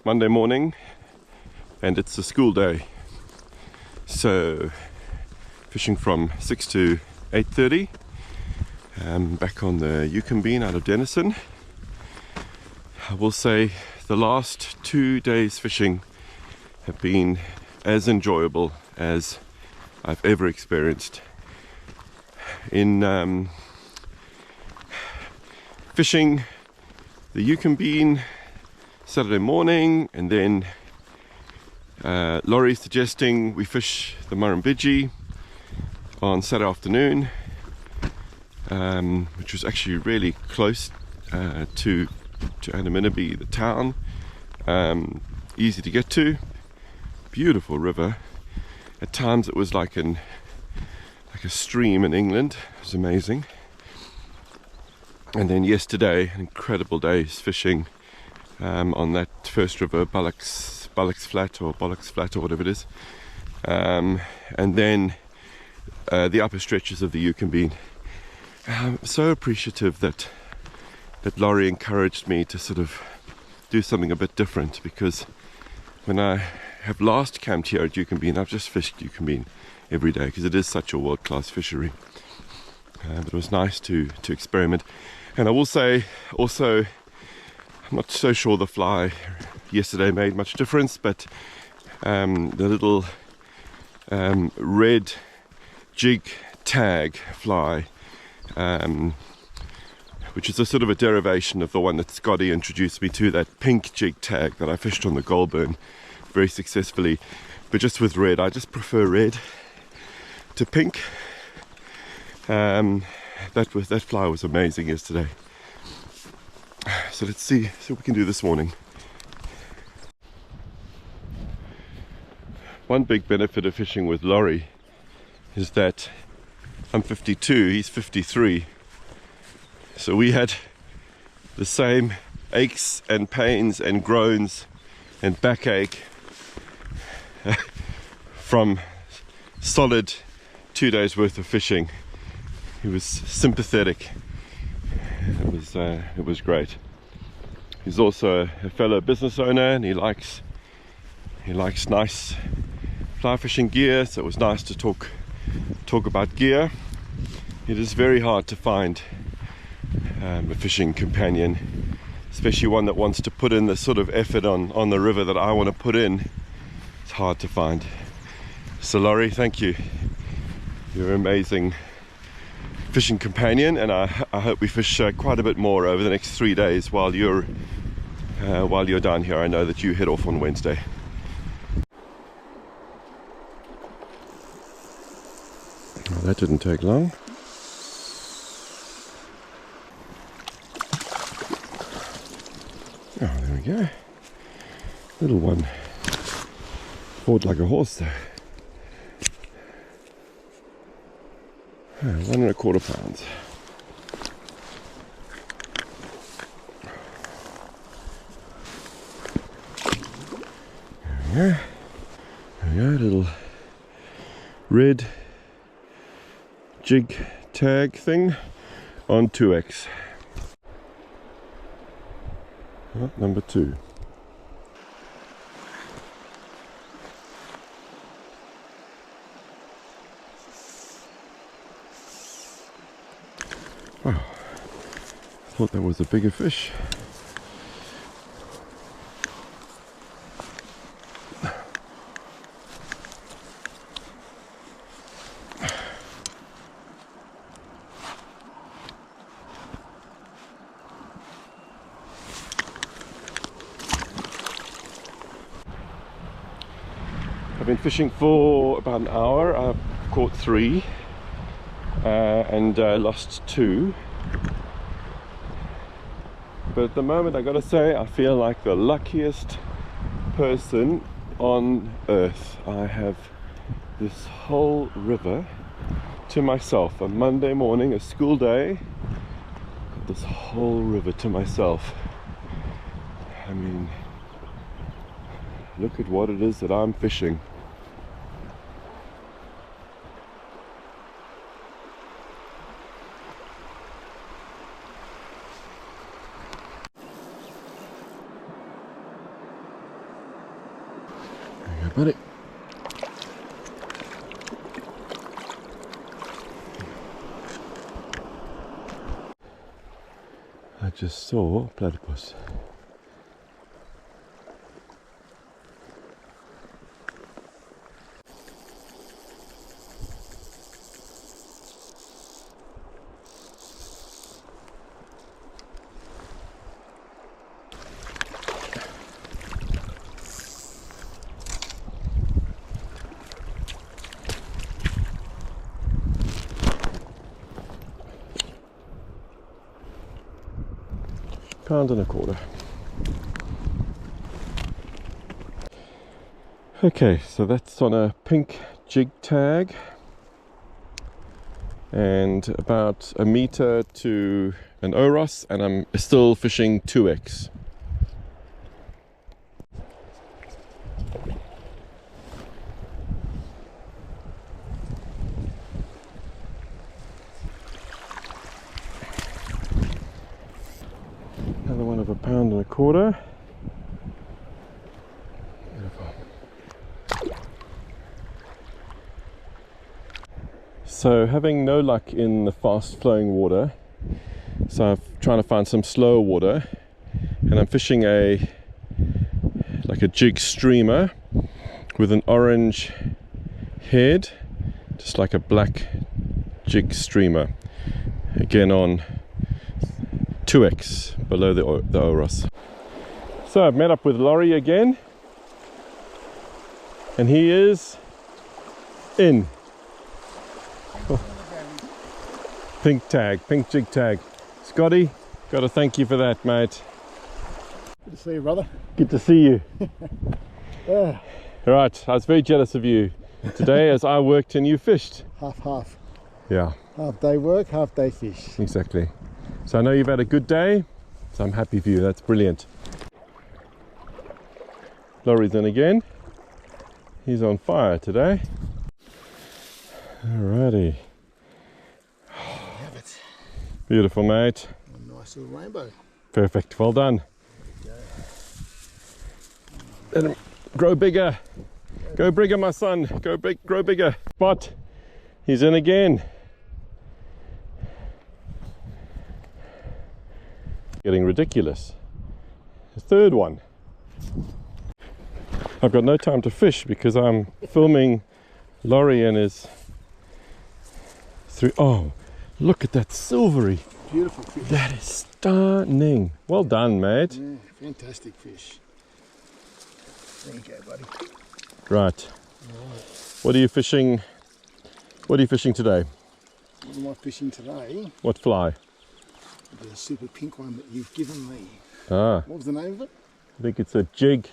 Monday morning, and it's a school day. So fishing from 6 to 8:30. Back on the Eucumbene out of Denison. I will say the last 2 days fishing have been as enjoyable as I've ever experienced. In fishing the Eucumbene Saturday morning, and then Laurie suggesting we fish the Murrumbidgee on Saturday afternoon, which was actually really close to Eucumbene, the town. Easy to get to, beautiful river. At times it was like a stream in England. It was amazing. And then yesterday, an incredible day's fishing on that first river, Bollocks Flat or whatever it is. And then the upper stretches of the Eucumbene. I'm so appreciative that Laurie encouraged me to sort of do something a bit different, because when I have last camped here at Eucumbene, I've just fished Eucumbene every day because it is such a world-class fishery. But it was nice to experiment. And I will say also, I'm not so sure the fly yesterday made much difference, but the little red jig tag fly, which is a sort of a derivation of the one that Scotty introduced me to, that pink jig tag that I fished on the Goulburn very successfully. But just with red, I just prefer red to pink. That fly was amazing yesterday. So let's see what we can do this morning. One big benefit of fishing with Laurie is that I'm 52, he's 53. So we had the same aches and pains and groans and backache from solid 2 days worth of fishing. He was sympathetic. It was great. He's also a fellow business owner, and he likes nice fly fishing gear, so it was nice to talk about gear. It is very hard to find a fishing companion, especially one that wants to put in the sort of effort on the river that I want to put in. It's hard to find. So Laurie, thank you. You're an amazing fishing companion, and I hope we fish quite a bit more over the next 3 days while you're down here. I know that you head off on Wednesday. Well, that didn't take long. Oh, there we go. Little one. Fought like a horse there. 1¼ pounds. There we go, little red jig tag thing on 2X. Number 2. Wow, thought that was a bigger fish. I've been fishing for about an hour. I've caught 3 and lost 2. But at the moment, I gotta say, I feel like the luckiest person on earth. I have this whole river to myself. A Monday morning, a school day, got this whole river to myself. I mean, look at what it is that I'm fishing. buddy. I just saw platypus. £1.25. Okay, so that's on a pink jig tag and about a meter to an Oros, and I'm still fishing 2x. Another one of £1.25. Beautiful. So having no luck in the fast flowing water, so I'm trying to find some slower water, and I'm fishing like a jig streamer with an orange head, just like a black jig streamer, again on 2x below the Oros. So I've met up with Laurie again, and he is in. Oh. Pink tag, pink jig tag. Scotty, got to thank you for that, mate. Good to see you, brother. Good to see you. Yeah. Right, I was very jealous of you today as I worked and you fished. Half. Yeah. Half day work, half day fish. Exactly. So I know you've had a good day, so I'm happy for you. That's brilliant. Laurie's in again. He's on fire today. Alrighty. Have it. Beautiful, mate. A nice little rainbow. Perfect. Well done. Let him grow bigger. Go bigger, my son. Grow bigger. Spot. He's in again. Getting ridiculous. The third one. I've got no time to fish because I'm filming Laurie and his three. Oh, look at that silvery. Beautiful fish. That is stunning. Well done, mate. Yeah, fantastic fish. There you go, buddy. Right. What are you fishing? What are you fishing today? What am I fishing today? What fly? The super pink one that you've given me. Ah, What was the name of it? I think it's a jig,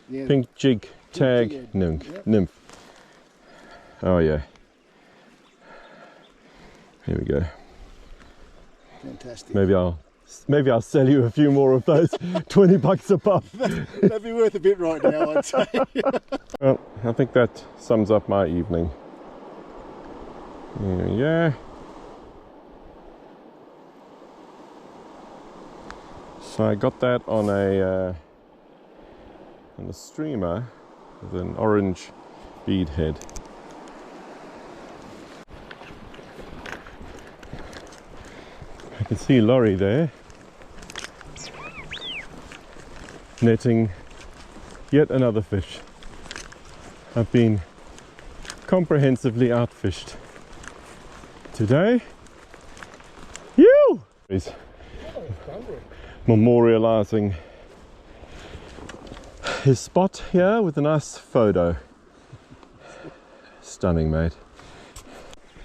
Yeah. pink jig tag jig, nymph. yep. Nymph. Oh yeah. Here we go. Fantastic. Maybe I'll sell you a few more of those. $20 a pop. That'd be worth a bit right now, I'd say. Well, I think that sums up my evening. Yeah. So I got that on a streamer with an orange bead head. I can see Laurie there netting yet another fish. I've been comprehensively outfished today. You! He's memorializing his spot here with a nice photo. Stunning, mate.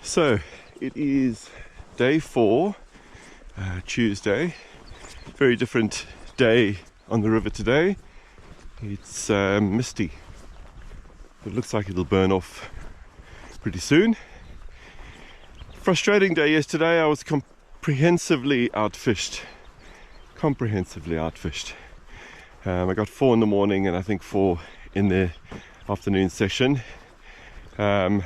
So it is day 4, Tuesday. Very different day on the river today. It's misty. It looks like it'll burn off pretty soon. Frustrating day yesterday. I was comprehensively outfished. I got 4 in the morning and I think 4 in the afternoon session. Yeah,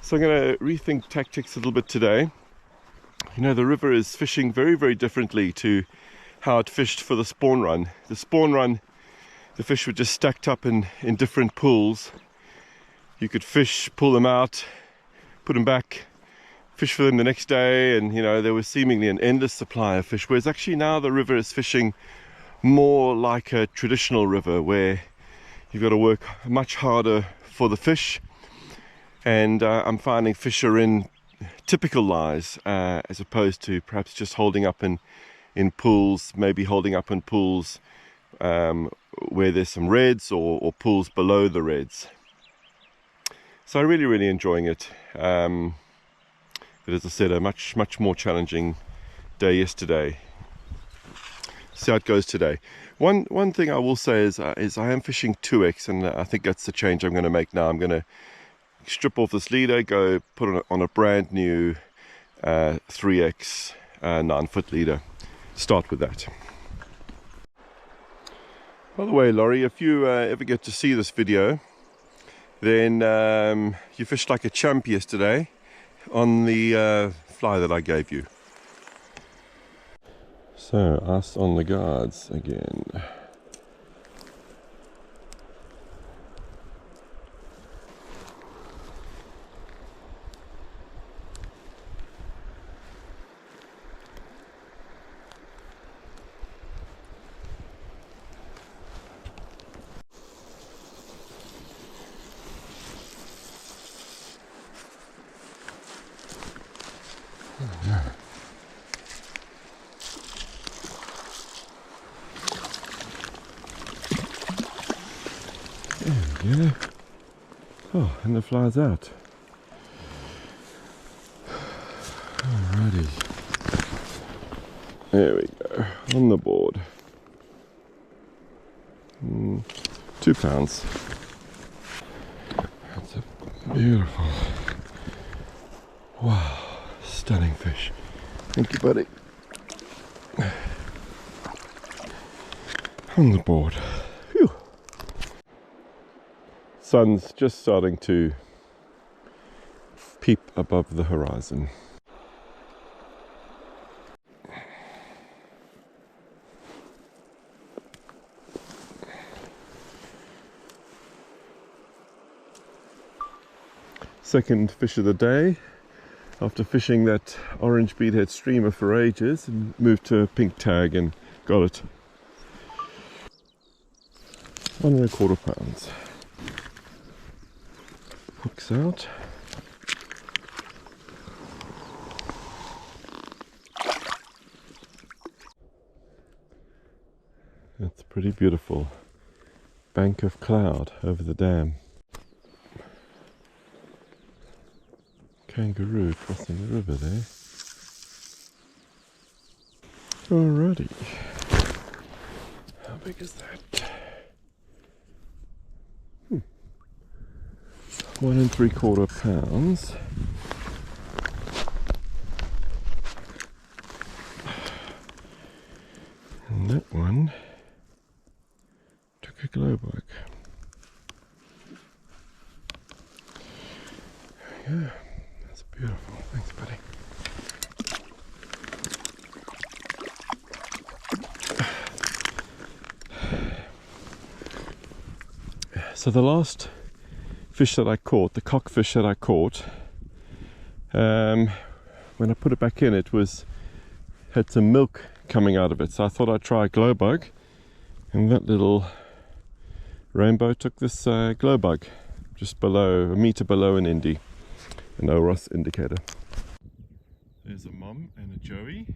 so I'm going to rethink tactics a little bit today. You know, the river is fishing very, very differently to how it fished for the spawn run. The spawn run, the fish were just stacked up in different pools. You could fish, pull them out, put them back, fish for them the next day, and you know, there was seemingly an endless supply of fish, whereas actually now the river is fishing more like a traditional river where you've got to work much harder for the fish. And I'm finding fish are in typical lies as opposed to perhaps just holding up in pools, maybe holding up in pools where there's some reds or pools below the reds. So I'm really enjoying it. But as I said, a much more challenging day yesterday. See how it goes today. One thing I will say is I am fishing 2x, and I think that's the change I'm going to make now. I'm going to strip off this leader, go put it on a brand new 3x 9-foot leader. Start with that. By the way, Laurie, if you ever get to see this video, then you fished like a champ yesterday on the fly that I gave you. So, us on the guards again. Yeah. Oh, and the fly's out. Alrighty. There we go. On the board. 2 pounds. That's a beautiful. Wow. Stunning fish. Thank you, buddy. On the board. Phew. Sun's just starting to peep above the horizon. Second fish of the day, after fishing that orange beadhead streamer for ages, and moved to a pink tag and got it. 1¼ pounds. Hooks out. That's pretty beautiful. Bank of cloud over the dam. Kangaroo crossing the river there. Alrighty. How big is that? 1¾ pounds. And that one took a glow bug. There we go. That's beautiful. Thanks, buddy. So the last fish that I caught, the cockfish that I caught, when I put it back in, it had some milk coming out of it. So I thought I'd try a glow bug, and that little rainbow took this glow bug just below, a meter below an Indy, an OROS indicator. There's a mom and a joey.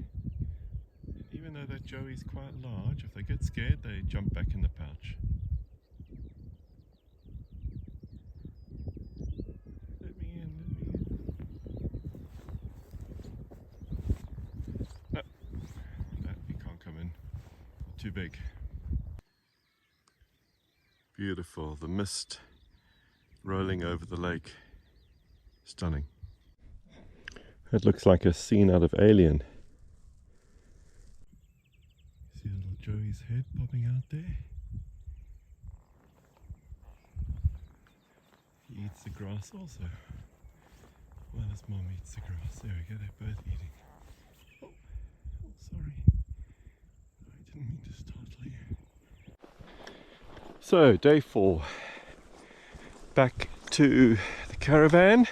Even though that joey's quite large, if they get scared, they jump back in the pouch. Let me in. No, you can't come in. Too big. Beautiful. The mist rolling over the lake. Stunning. It looks like a scene out of Alien. See little Joey's head popping out there? He eats the grass also. While his mom eats the grass. There we go, they're both eating. Oh, sorry. So, day 4. Back to the caravan.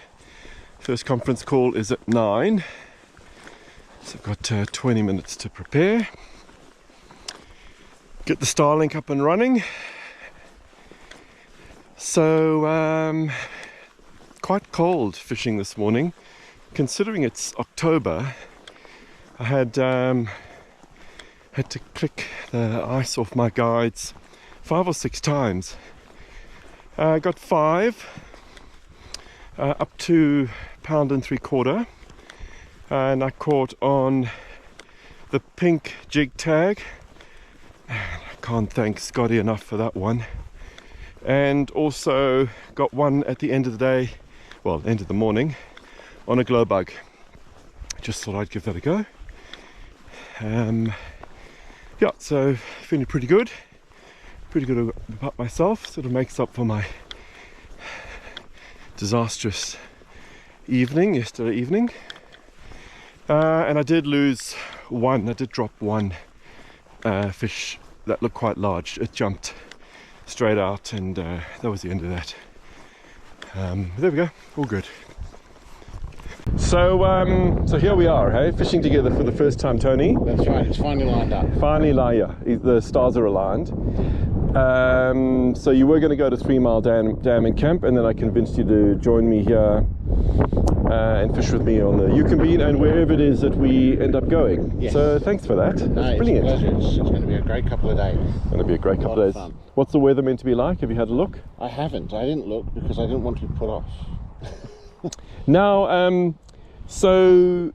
First conference call is at 9. So I've got 20 minutes to prepare. Get the Starlink up and running. So, quite cold fishing this morning. Considering it's October, I had to click the ice off my guides 5 or 6 times. I got 5 up to £1.75, and I caught on the pink jig tag. I can't thank Scotty enough for that one. And also got one at the end of the day, well, end of the morning, on a glow bug. Just thought I'd give that a go. Yeah, so feeling pretty good about myself. Sort of makes up for my disastrous evening yesterday evening. And I did drop one fish that looked quite large. It jumped straight out, and that was the end of that. There we go, all good. So here we are, hey, fishing together for the first time, Tony. That's right, it's finally lined up. Finally, the stars are aligned. So you were going to go to 3 Mile Dam and camp, and then I convinced you to join me here and fish with me on the Eucumbene and wherever it is that we end up going. Yes. So thanks for that. No, it's brilliant. It's a pleasure. It's going to be a great couple of days. It's going to be a great couple of days. Fun. What's the weather meant to be like? Have you had a look? I haven't. I didn't look because I didn't want to be put off. Now, so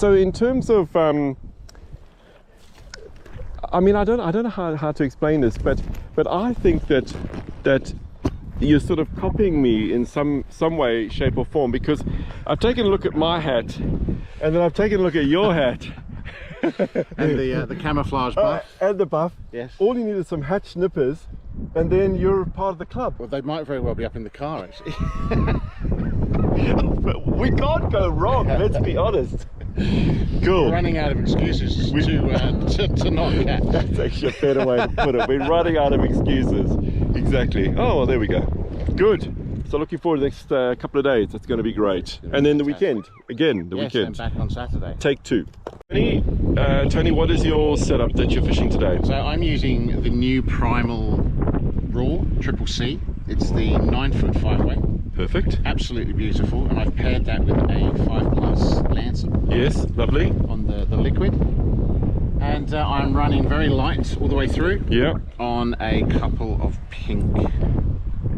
in terms of, I mean, I don't know how to explain this, but I think that you're sort of copying me in some way, shape or form, because I've taken a look at my hat, and then I've taken a look at your hat. And the camouflage buff. And the buff. Yes. All you need is some hat snippers, and then you're part of the club. Well, they might very well be up in the car, actually. We can't go wrong, let's be honest. Cool. We're running out of excuses to not catch. That's actually a better way to put it. We're running out of excuses. Exactly. Oh, well, there we go. Good. So looking forward to the next couple of days. That's going to be great. And then the weekend. Again, the weekend. Yes, I'm back on Saturday. Take 2. Tony, what is your setup that you're fishing today? So I'm using the new Primal Raw Triple C. It's the 9-foot 5-weight. Perfect. Absolutely beautiful, and I've paired that with a 5-plus Lancer. Yes, lovely. On the liquid. And I'm running very light all the way through. Yeah. On a couple of pink,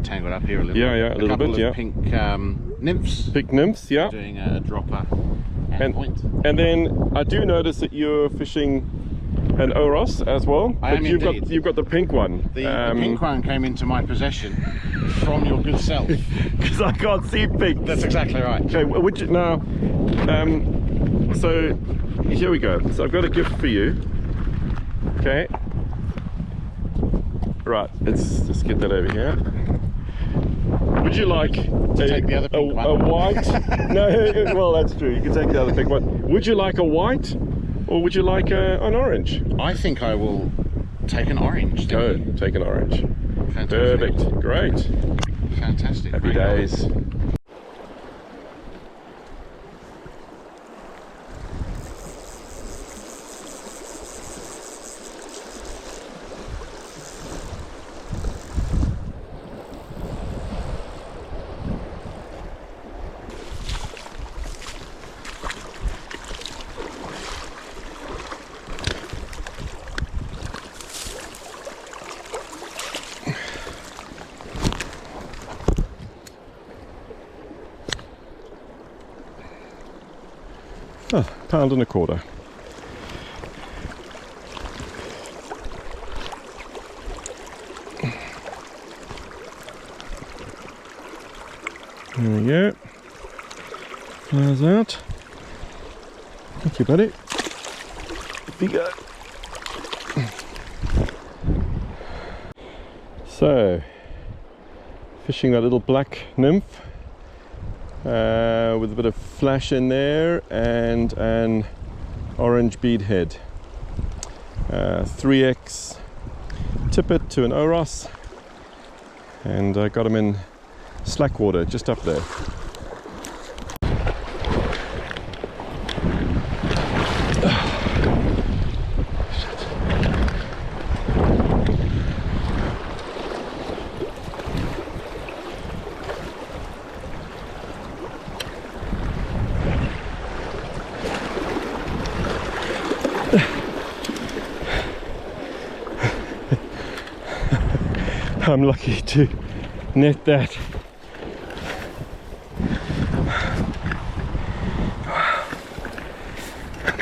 tangled up here a little bit. Yeah, a little bit, yeah. Pink nymphs. Pink nymphs, yeah. Doing a dropper and point. And then I do notice that you're fishing an Oros as well. I am indeed. You've got the pink one. The pink one came into my possession from your good self. Because I can't see pink. That's exactly right. Okay, would you now? So here we go. So I've got a gift for you. Okay. Right. Let's just get that over here. Would you like take the other pink one? A white? No. Well, that's true. You can take the other pink one. Would you like a white? Or would you like an orange? I think I will take an orange. Go, take an orange. Fantastic. Perfect, great. Fantastic. Happy days. Oh, £1.25. There we go. There's that. Thank you, buddy. There you go. So, fishing that little black nymph. With a bit of flash in there and an orange bead head. 3x tippet to an oros, and I got them in slack water just up there. I'm lucky to net that.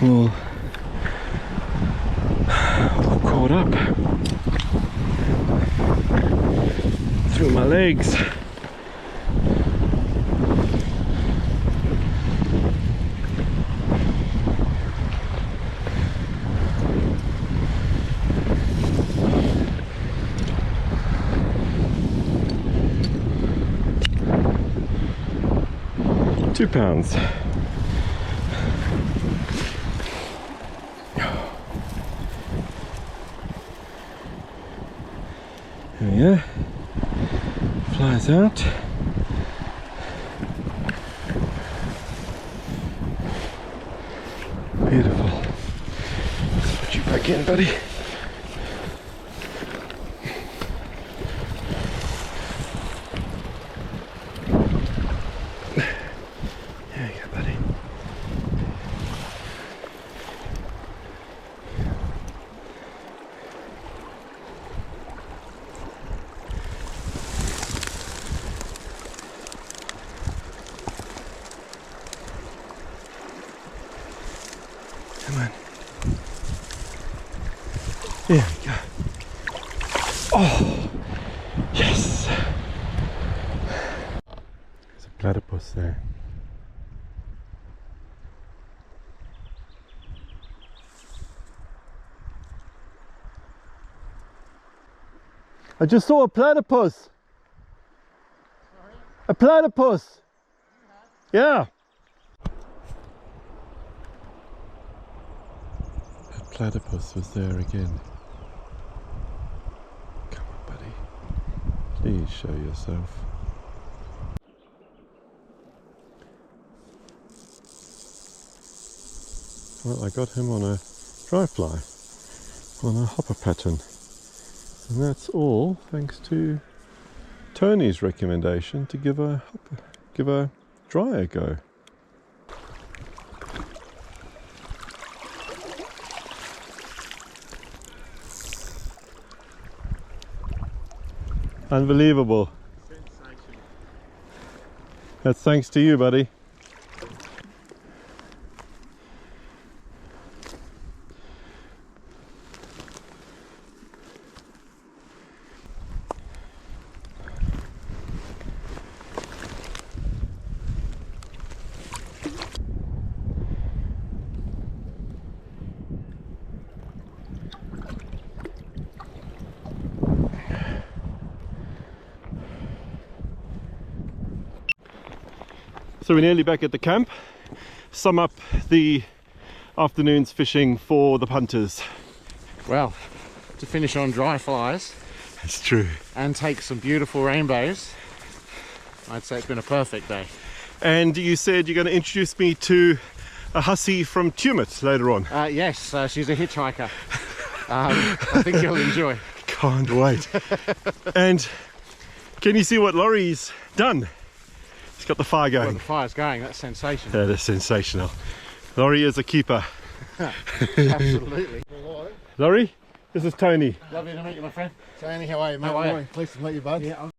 All caught up through my legs. £2. There we go. Flies out. Beautiful. Let's put you back in, buddy. There you go, buddy. Come on. There we go. Oh, yes. There's a platypus there. I just saw a platypus. Sorry? A platypus. Yeah. That platypus was there again. Come on, buddy. Please show yourself. Well, I got him on a dry fly, on a hopper pattern. And that's all thanks to Tony's recommendation to give a dry a go. Unbelievable. Sensation. That's thanks to you, buddy. So we're nearly back at the camp. Sum up the afternoon's fishing for the punters. Well, to finish on dry flies. That's true. And take some beautiful rainbows. I'd say it's been a perfect day. And you said you're going to introduce me to a hussy from Tumut later on. Yes, she's a hitchhiker. I think you'll enjoy. Can't wait. And can you see what Laurie's done? He's got the fire going. Well, the fire's going, that's sensational. That is sensational. Laurie is a keeper. Absolutely. Laurie, this is Tony. Lovely to meet you, my friend. Tony, how are you, mate? How are you? Pleased to meet you, bud. Yeah,